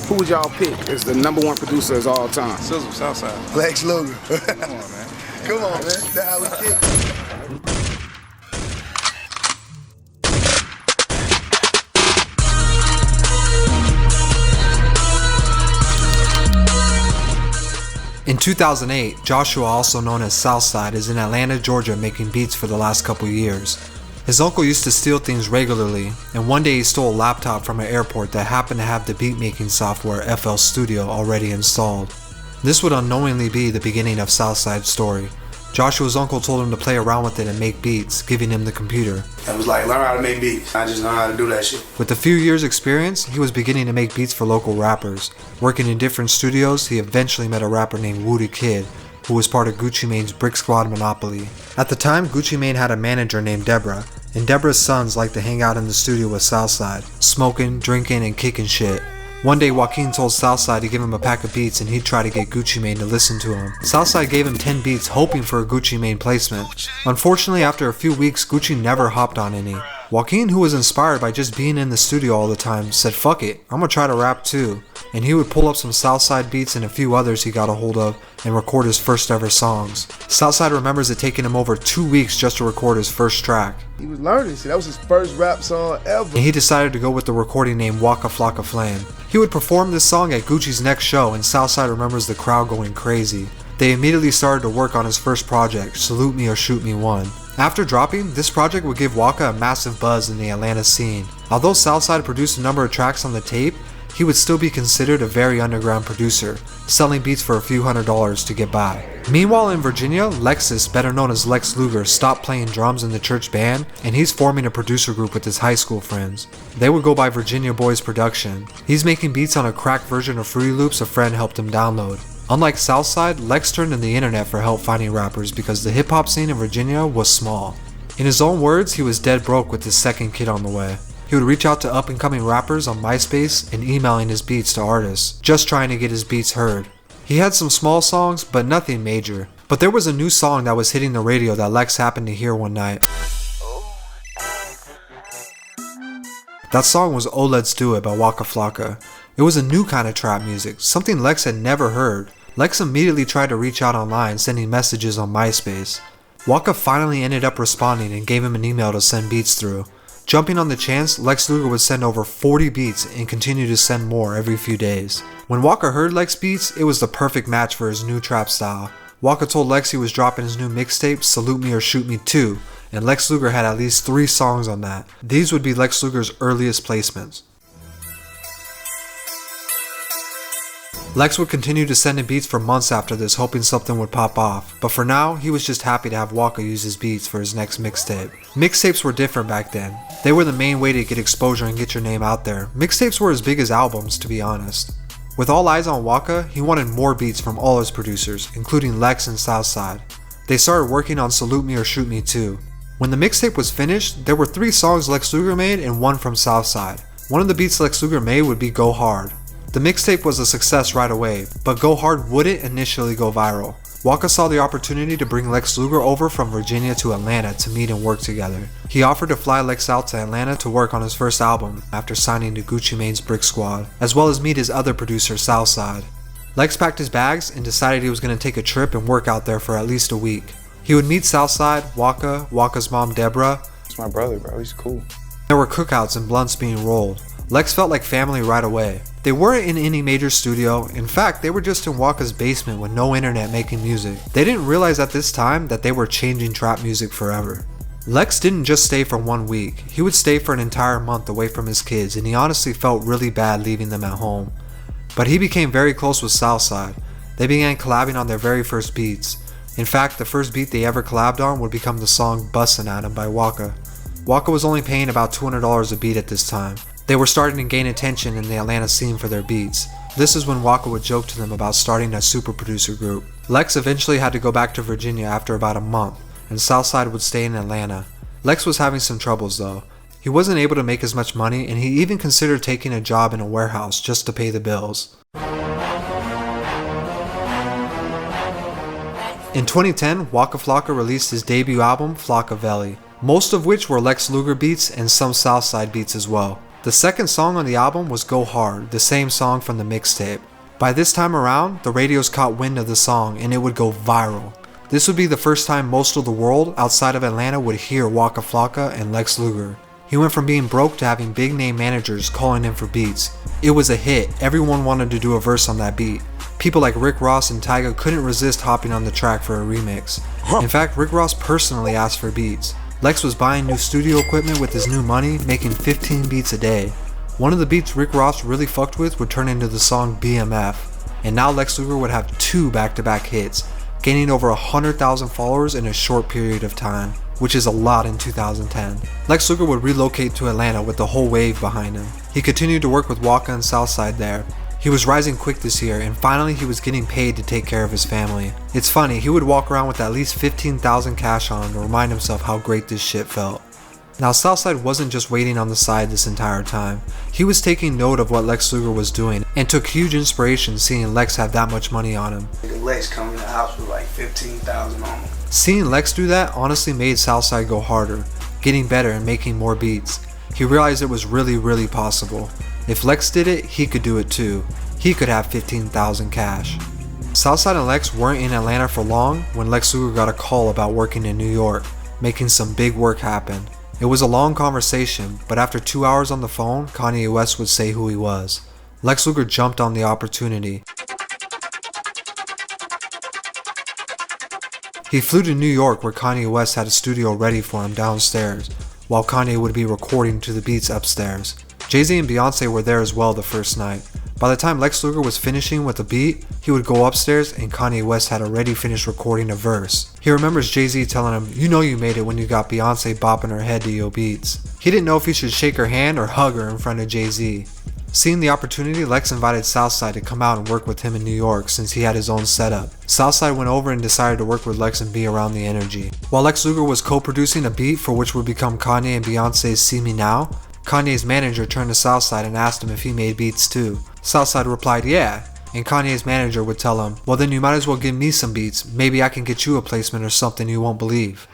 Who would y'all pick as the #1 producer of all time? Sizzle, Southside. Lex Luger. Come on, man. Come on, man. That's how we kick. In 2008, Joshua, also known as Southside, is in Atlanta, Georgia making beats for the last couple years. His uncle used to steal things regularly, and one day he stole a laptop from an airport that happened to have the beat-making software FL Studio already installed. This would unknowingly be the beginning of Southside's story. Joshua's uncle told him to play around with it and make beats, giving him the computer. I was like, learn how to make beats. I just know how to do that shit. With a few years' experience, he was beginning to make beats for local rappers. Working in different studios, he eventually met a rapper named Woody Kid, who was part of Gucci Mane's Brick Squad monopoly. At the time, Gucci Mane had a manager named Deborah, and Deborah's sons liked to hang out in the studio with Southside, smoking, drinking, and kicking shit. One day, Joaquin told Southside to give him a pack of beats and he'd try to get Gucci Mane to listen to him. Southside gave him 10 beats hoping for a Gucci Mane placement. Unfortunately, after a few weeks, Gucci never hopped on any. Joaquin, who was inspired by just being in the studio all the time, said fuck it, I'm gonna try to rap too. And he would pull up some Southside beats and a few others he got a hold of and record his first ever songs. Southside remembers it taking him over 2 weeks just to record his first track. He was learning. See, that was his first rap song ever. And he decided to go with the recording name Waka Flocka Flame. He would perform this song at Gucci's next show, and Southside remembers the crowd going crazy. They immediately started to work on his first project, Salute Me or Shoot Me 1. After dropping, this project would give Waka a massive buzz in the Atlanta scene. Although Southside produced a number of tracks on the tape, he would still be considered a very underground producer, selling beats for a few $100s to get by. Meanwhile in Virginia, Lexus, better known as Lex Luger, stopped playing drums in the church band, and he's forming a producer group with his high school friends. They would go by Virginia Boys Production. He's making beats on a cracked version of Fruity Loops a friend helped him download. Unlike Southside, Lex turned to the internet for help finding rappers because the hip-hop scene in Virginia was small. In his own words, he was dead broke with his second kid on the way. He would reach out to up-and-coming rappers on MySpace and emailing his beats to artists, just trying to get his beats heard. He had some small songs, but nothing major. But there was a new song that was hitting the radio that Lex happened to hear one night. That song was Oh Let's Do It by Waka Flocka. It was a new kind of trap music, something Lex had never heard. Lex immediately tried to reach out online, sending messages on MySpace. Waka finally ended up responding and gave him an email to send beats through. Jumping on the chance, Lex Luger would send over 40 beats and continue to send more every few days. When Waka heard Lex beats, it was the perfect match for his new trap style. Waka told Lex he was dropping his new mixtape, Salute Me or Shoot Me 2, and Lex Luger had at least 3 songs on that. These would be Lex Luger's earliest placements. Lex would continue to send him beats for months after this, hoping something would pop off, but for now, he was just happy to have Waka use his beats for his next mixtape. Mixtapes were different back then. They were the main way to get exposure and get your name out there. Mixtapes were as big as albums, to be honest. With all eyes on Waka, he wanted more beats from all his producers, including Lex and Southside. They started working on Salute Me or Shoot Me 2. When the mixtape was finished, there were 3 songs Lex Luger made and 1 from Southside. One of the beats Lex Luger made would be Go Hard. The mixtape was a success right away, but Go Hard wouldn't initially go viral. Waka saw the opportunity to bring Lex Luger over from Virginia to Atlanta to meet and work together. He offered to fly Lex out to Atlanta to work on his first album after signing to Gucci Mane's Brick Squad, as well as meet his other producer, Southside. Lex packed his bags and decided he was going to take a trip and work out there for at least a week. He would meet Southside, Waka, Waka's mom Deborah. It's my brother, bro. He's cool. There were cookouts and blunts being rolled. Lex felt like family right away. They weren't in any major studio. In fact, they were just in Waka's basement with no internet making music. They didn't realize at this time that they were changing trap music forever. Lex didn't just stay for 1 week. He would stay for an entire month away from his kids, and he honestly felt really bad leaving them at home. But he became very close with Southside. They began collabing on their very first beats. In fact, the first beat they ever collabed on would become the song Bussin' At 'Em by Waka. Waka was only paying about $200 a beat at this time. They were starting to gain attention in the Atlanta scene for their beats. This is when Waka would joke to them about starting a super producer group. Lex eventually had to go back to Virginia after about a month, and Southside would stay in Atlanta. Lex was having some troubles though. He wasn't able to make as much money, and he even considered taking a job in a warehouse just to pay the bills. In 2010, Waka Flocka released his debut album, Flocka, most of which were Lex Luger beats and some Southside beats as well. The second song on the album was Go Hard, the same song from the mixtape. By this time around, the radios caught wind of the song and it would go viral. This would be the first time most of the world outside of Atlanta would hear Waka Flocka and Lex Luger. He went from being broke to having big name managers calling him for beats. It was a hit, everyone wanted to do a verse on that beat. People like Rick Ross and Tyga couldn't resist hopping on the track for a remix. In fact, Rick Ross personally asked for beats. Lex was buying new studio equipment with his new money, making 15 beats a day. One of the beats Rick Ross really fucked with would turn into the song BMF. And now Lex Luger would have 2 back-to-back hits, gaining over 100,000 followers in a short period of time, which is a lot in 2010. Lex Luger would relocate to Atlanta with the whole wave behind him. He continued to work with Waka and Southside there. He was rising quick this year, and finally he was getting paid to take care of his family. It's funny, he would walk around with at least 15,000 cash on to remind himself how great this shit felt. Now Southside wasn't just waiting on the side this entire time. He was taking note of what Lex Luger was doing and took huge inspiration seeing Lex have that much money on him. Lex come in the house with like 15,000 on him. Seeing Lex do that honestly made Southside go harder, getting better and making more beats. He realized it was really possible. If Lex did it, he could do it too. He could have 15,000 cash. Southside and Lex weren't in Atlanta for long when Lex Luger got a call about working in New York, making some big work happen. It was a long conversation, but after 2 hours on the phone, Kanye West would say who he was. Lex Luger jumped on the opportunity. He flew to New York where Kanye West had a studio ready for him downstairs, while Kanye would be recording to the beats upstairs. Jay-Z and Beyonce were there as well the first night. By the time Lex Luger was finishing with a beat, he would go upstairs and Kanye West had already finished recording a verse. He remembers Jay-Z telling him, "You know you made it when you got Beyonce bopping her head to your beats." He didn't know if he should shake her hand or hug her in front of Jay-Z. Seeing the opportunity, Lex invited Southside to come out and work with him in New York since he had his own setup. Southside went over and decided to work with Lex and be around the energy. While Lex Luger was co-producing a beat for which would become Kanye and Beyonce's See Me Now, Kanye's manager turned to Southside and asked him if he made beats too. Southside replied, "Yeah," and Kanye's manager would tell him, "Well then you might as well give me some beats, maybe I can get you a placement or something you won't believe."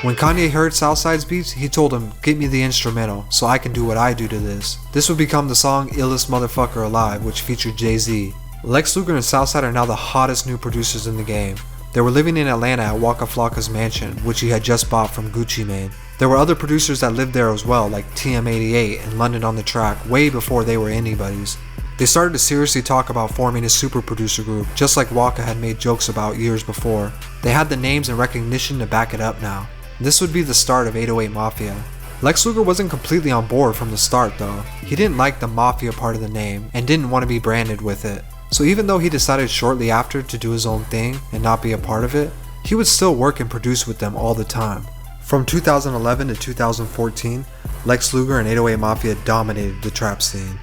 When Kanye heard Southside's beats, he told him, "Get me the instrumental, so I can do what I do to this." This would become the song Illest Motherfucker Alive, which featured Jay-Z. Lex Luger and Southside are now the hottest new producers in the game. They were living in Atlanta at Waka Flocka's mansion, which he had just bought from Gucci Mane. There were other producers that lived there as well, like TM88 and London on the Track, way before they were anybody's. They started to seriously talk about forming a super producer group, just like Waka had made jokes about years before. They had the names and recognition to back it up now. This would be the start of 808 Mafia. Lex Luger wasn't completely on board from the start though. He didn't like the Mafia part of the name and didn't want to be branded with it. So even though he decided shortly after to do his own thing and not be a part of it, he would still work and produce with them all the time. From 2011 to 2014, Lex Luger and 808 Mafia dominated the trap scene.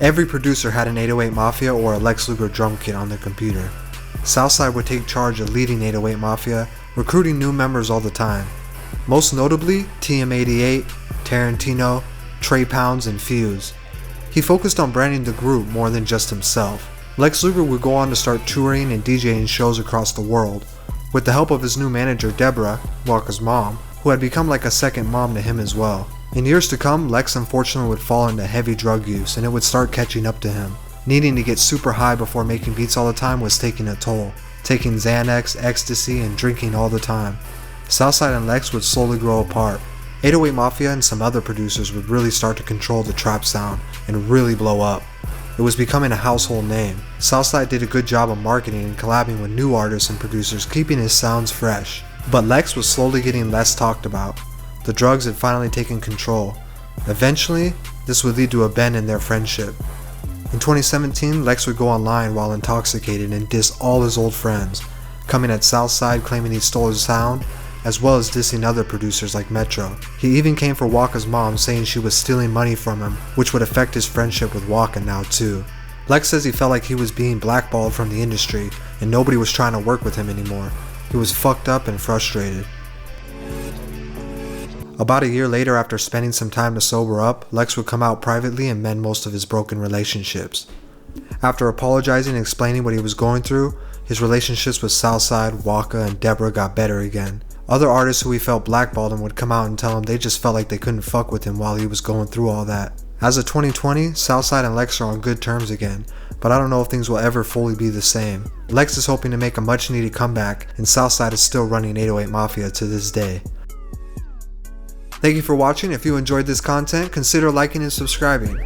Every producer had an 808 Mafia or a Lex Luger drum kit on their computer. Southside would take charge of leading 808 Mafia, recruiting new members all the time. Most notably, TM88, Tarantino, Trey Pounds, and Fuse. He focused on branding the group more than just himself. Lex Luger would go on to start touring and DJing shows across the world, with the help of his new manager Deborah, Waka's mom, who had become like a second mom to him as well. In years to come, Lex unfortunately would fall into heavy drug use and it would start catching up to him. Needing to get super high before making beats all the time was taking a toll, taking Xanax, ecstasy, and drinking all the time. Southside and Lex would slowly grow apart. 808 Mafia and some other producers would really start to control the trap sound and really blow up. It was becoming a household name. Southside did a good job of marketing and collabing with new artists and producers, keeping his sounds fresh. But Lex was slowly getting less talked about. The drugs had finally taken control. Eventually, this would lead to a bend in their friendship. In 2017, Lex would go online while intoxicated and diss all his old friends, coming at Southside claiming he stole his sound, as well as dissing other producers like Metro. He even came for Waka's mom, saying she was stealing money from him, which would affect his friendship with Waka now too. Lex says he felt like he was being blackballed from the industry and nobody was trying to work with him anymore. He was fucked up and frustrated. About a year later, after spending some time to sober up, Lex would come out privately and mend most of his broken relationships. After apologizing and explaining what he was going through, his relationships with Southside, Waka, and Deborah got better again. Other artists who he felt blackballed him would come out and tell him they just felt like they couldn't fuck with him while he was going through all that. As of 2020, Southside and Lex are on good terms again, but I don't know if things will ever fully be the same. Lex is hoping to make a much needed comeback, and Southside is still running 808 Mafia to this day. Thank you for watching. If you enjoyed this content, consider liking and subscribing.